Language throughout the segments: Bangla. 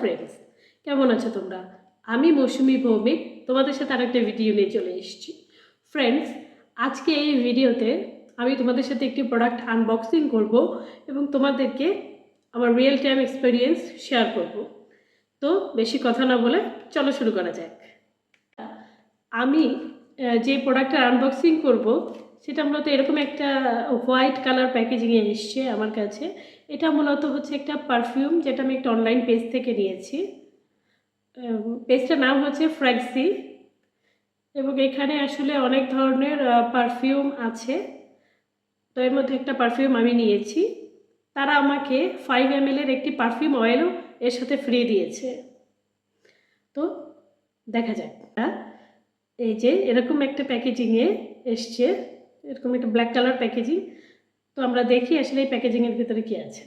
ফ্রেন্ডস, কেমন আছো তোমরা? আমি মৌসুমি ভৌমিক তোমাদের সাথে আরেকটা ভিডিও নিয়ে চলে এসেছি। ফ্রেন্ডস, আজকে এই ভিডিওতে আমি তোমাদের সাথে একটি প্রোডাক্ট আনবক্সিং করব এবং তোমাদেরকে আমার রিয়েল টাইম এক্সপিরিয়েন্স শেয়ার করব। তো বেশি কথা না বলে চলো শুরু করা যাক। আমি যে প্রোডাক্টটা আনবক্সিং করব সেটা মূলত এরকম একটা হোয়াইট কালার প্যাকেজিংয়ে এসছে আমার কাছে। এটা মূলত হচ্ছে একটা পারফিউম, যেটা আমি একটা অনলাইন পেজ থেকে নিয়েছি। পেজটার নাম হচ্ছে ফ্র্যাগসি এবং এখানে আসলে অনেক ধরনের পারফিউম আছে। তো এর মধ্যে একটা পারফিউম আমি নিয়েছি। তারা আমাকে 5 ml এর একটি পারফিউম অয়েলও এর সাথে ফ্রি দিয়েছে। তো দেখা যাক। এই যে এরকম একটা প্যাকেজিংয়ে এসছে, এরকম একটা ব্ল্যাক কালার প্যাকেজিং। তো আমরা দেখি আসলে এই প্যাকেজিংয়ের ভিতরে কি আছে।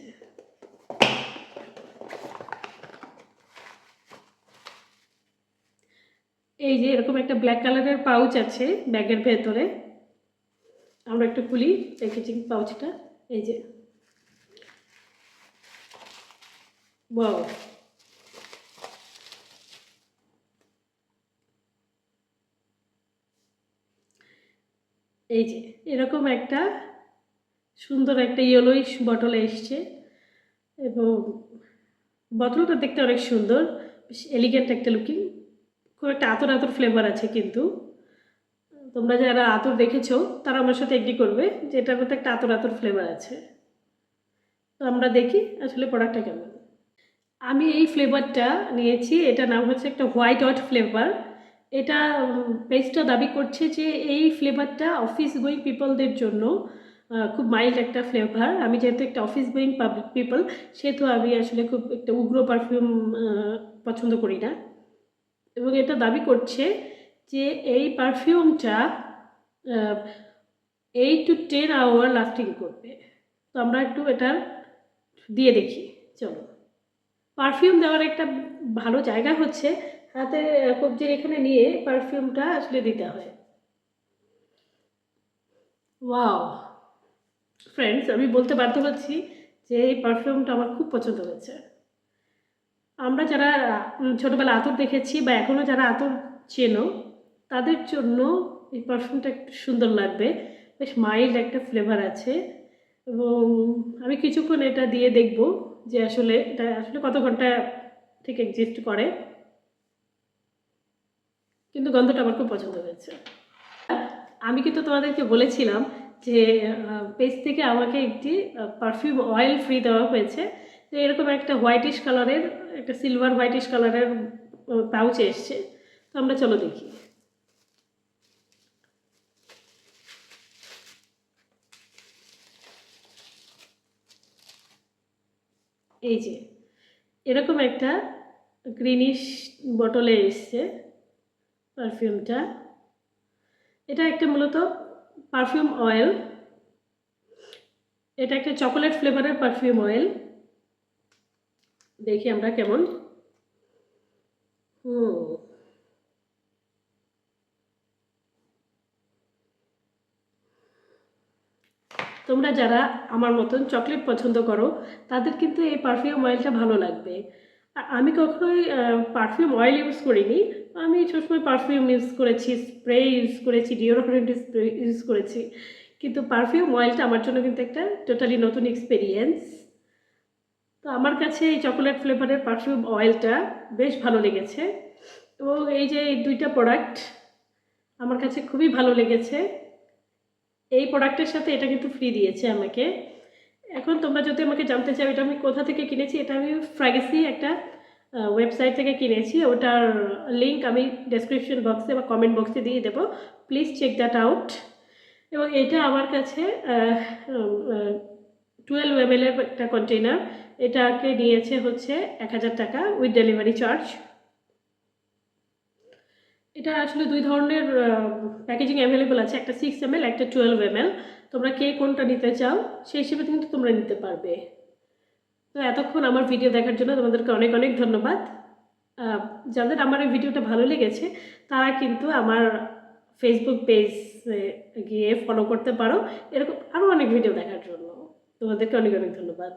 এই যে এরকম একটা ব্ল্যাক কালারের পাউচ আছে ব্যাগের ভেতরে। আমরা একটু খুলি প্যাকেজিং পাউচটা। এই যে ওয়াও, এই যে এরকম একটা সুন্দর একটা ইয়েলোইশ বটলে এসছে এবং বোতলটা দেখতে অনেক সুন্দর, বেশ এলিগেন্ট একটা লুকিং। খুব একটা আতর আতর ফ্লেভার আছে, কিন্তু তোমরা যারা আতর দেখেছো তারা আমার সাথে এগ্রি করবে যে এটার মধ্যে একটা আতর আতর ফ্লেভার আছে। তো আমরা দেখি আসলে প্রোডাক্টটা কেমন। আমি এই ফ্লেভারটা নিয়েছি, এটা নাম হচ্ছে একটা হোয়াইট ওয়াট ফ্লেভার। এটা পেজটা দাবি করছে যে এই ফ্লেভারটা অফিস গোয়িং পিপলদের জন্য খুব মাইল্ড একটা ফ্লেভার। আমি যেহেতু একটা অফিস গোয়িং পাবলিক পিপল, সেহেতু আমি আসলে খুব একটা উগ্র পারফিউম পছন্দ করি না। এবং এটা দাবি করছে যে এই পারফিউমটা 8 to 10 আওয়ার লাস্টিং করবে। তো আমরা একটু এটা দিয়ে দেখি, চলো। পারফিউম দেওয়ার একটা ভালো জায়গা হচ্ছে হাতে কবজির এখানে নিয়ে পারফিউমটা আসলে দিতে হয়। ওয়াও ফ্রেন্ডস, আমি বলতে বাধ্য হচ্ছি যে এই পারফিউমটা আমার খুব পছন্দ হয়েছে। আমরা যারা ছোটোবেলা আতর দেখেছি বা এখনও যারা আতর চেনো, তাদের জন্য এই পারফিউমটা একটু সুন্দর লাগবে। বেশ মাইল্ড একটা ফ্লেভার আছে এবং আমি কিছুক্ষণ এটা দিয়ে দেখব যে আসলে এটা আসলে কত ঘন্টা ঠিক এক্সিস্ট করে। কিন্তু গন্ধটা আমার খুব পছন্দ হয়েছে। আমি কিন্তু তোমাদেরকে বলেছিলাম যে পেজ থেকে আমাকে একটি পারফিউম অয়েল ফ্রি দেওয়া হয়েছে। তো এরকম একটা হোয়াইটিশ কালারের, একটা সিলভার হোয়াইটিশ কালারের পাউচে এসছে। তো আমরা চলো দেখি। এই যে এরকম একটা গ্রিনিশ বটলে এসছে পারফিউমটা। এটা একটা মূলত পারফিউম অয়েল। এটা একটা চকোলেট ফ্লেভারের পারফিউম অয়েল। দেখি আমরা কেমন। তোমরা যারা আমার মতন চকলেট পছন্দ করো তাদের কিন্তু এই পারফিউম অয়েলটা ভালো লাগবে। আমি কখনোই পারফিউম অয়েল ইউজ করিনি। আমি সবসময় পারফিউম ইউজ করেছি, স্প্রে ইউজ করেছি, ডিওডোরেন্ট স্প্রে ইউজ করেছি, কিন্তু পারফিউম অয়েলটা আমার জন্য কিন্তু একটা টোটালি নতুন এক্সপিরিয়েন্স। তো আমার কাছে এই চকোলেট ফ্লেভারের পারফিউম অয়েলটা বেশ ভালো লেগেছে এবং এই যে এই দুইটা প্রোডাক্ট আমার কাছে খুবই ভালো লেগেছে। এই প্রোডাক্টের সাথে এটা কিন্তু ফ্রি দিয়েছে আমাকে। এখন তোমরা যদি আমাকে জানতে চাও এটা আমি কোথা থেকে কিনেছি, এটা আমি ফ্র্যাগসি একটা ওয়েবসাইট থেকে কিনেছি। ওটার লিঙ্ক আমি ডেসক্রিপশন বক্সে বা কমেন্ট বক্সে দিয়ে দেবো, প্লিজ চেক দ্যাট আউট। এবং এটা আমার কাছে 12 ml এর একটা কন্টেনার। এটাকে নিয়েছে হচ্ছে 1000 টাকা উইথ ডেলিভারি চার্জ। এটা আসলে দুই ধরনের প্যাকেজিং অ্যাভেলেবল আছে, একটা 6 ml, একটা 12 ml। তোমরা কে কোনটা নিতে চাও সেই হিসেবে কিন্তু তোমরা নিতে পারবে। তো এতক্ষণ আমার ভিডিও দেখার জন্য তোমাদেরকে অনেক অনেক ধন্যবাদ। যাদের আমার এই ভিডিওটা ভালো লেগেছে তারা কিন্তু আমার ফেসবুক পেজ গিয়ে ফলো করতে পারো এরকম আরও অনেক ভিডিও দেখার জন্য। তোমাদেরকে অনেক অনেক ধন্যবাদ।